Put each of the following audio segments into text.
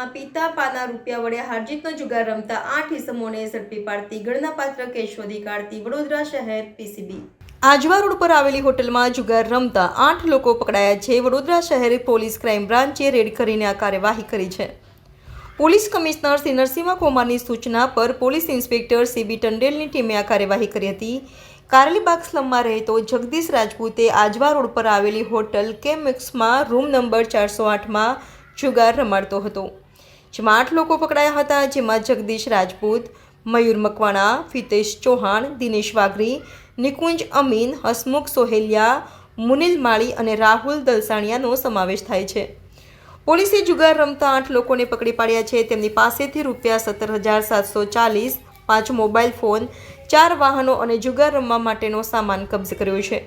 હોટલમાં પીતા પાના રૂપિયા વડે હારજીતનો જુગાર રમતા 8 ઇસમોને ઝડપી પાડતી ગણનાપાત્ર કેસ શોધી કાઢતી વડોદરા શહેર પીસીબી। આજવા રોડ પર આવેલી હોટલમાં જુગાર રમતા 8 લોકો પકડાયા છે। વડોદરા શહેર પોલીસ ક્રાઇમ બ્રાન્ચે રેડ કરીને આ કાર્યવાહી કરી છે। પોલીસ કમિશનર શ્રી નરસિંહ કુમારની સૂચના પર પોલીસ ઇન્સ્પેક્ટર સીબી ટંડેલની ટીમે આ કાર્યવાહી કરી હતી। કારેલીબાગ સ્લમમાં રહેતો જગદીશ રાજપૂતે આજવા રોડ પર આવેલી હોટલ કેમિક્સમાં રૂમ નંબર 408માં જુગાર રમાડતો હતો, જેમાં 8 લોકો પકડાયા હતા, જેમાં જગદીશ રાજપૂત, મયુર મકવાણા, ફિતેશ ચૌહાણ, દિનેશ વાઘરી, નિકુંજ અમીન, હસમુખ સોહેલિયા, મુનિલ માળી અને રાહુલ દલસાણિયાનો સમાવેશ થાય છે। પોલીસે જુગાર રમતા 8 લોકોને પકડી પાડ્યા છે। તેમની પાસેથી રૂપિયા 17,740, 5 મોબાઈલ ફોન, 4 વાહનો અને જુગાર રમવા માટેનો સામાન કબજે કર્યો છે।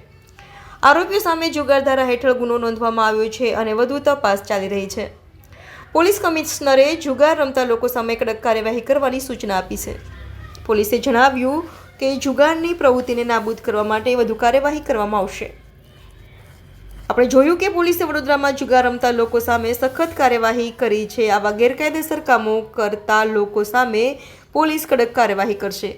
આરોપીઓ સામે જુગાર ધારા હેઠળ ગુનો નોંધવામાં આવ્યો છે અને વધુ તપાસ ચાલી રહી છે। પોલીસ કમિશનરે જુગાર રમતા લોકો સામે કડક કાર્યવાહી કરવાની સૂચના આપી છે। પોલીસે જણાવ્યું કે જુગારની પ્રવૃત્તિને નાબૂદ કરવા માટે વધુ કાર્યવાહી કરવામાં આવશે। આપણે જોયું કે પોલીસે વડોદરામાં જુગાર રમતા લોકો સામે સખત કાર્યવાહી કરી છે। આવા ગેરકાયદેસર કામો કરતા લોકો સામે પોલીસ કડક કાર્યવાહી કરશે।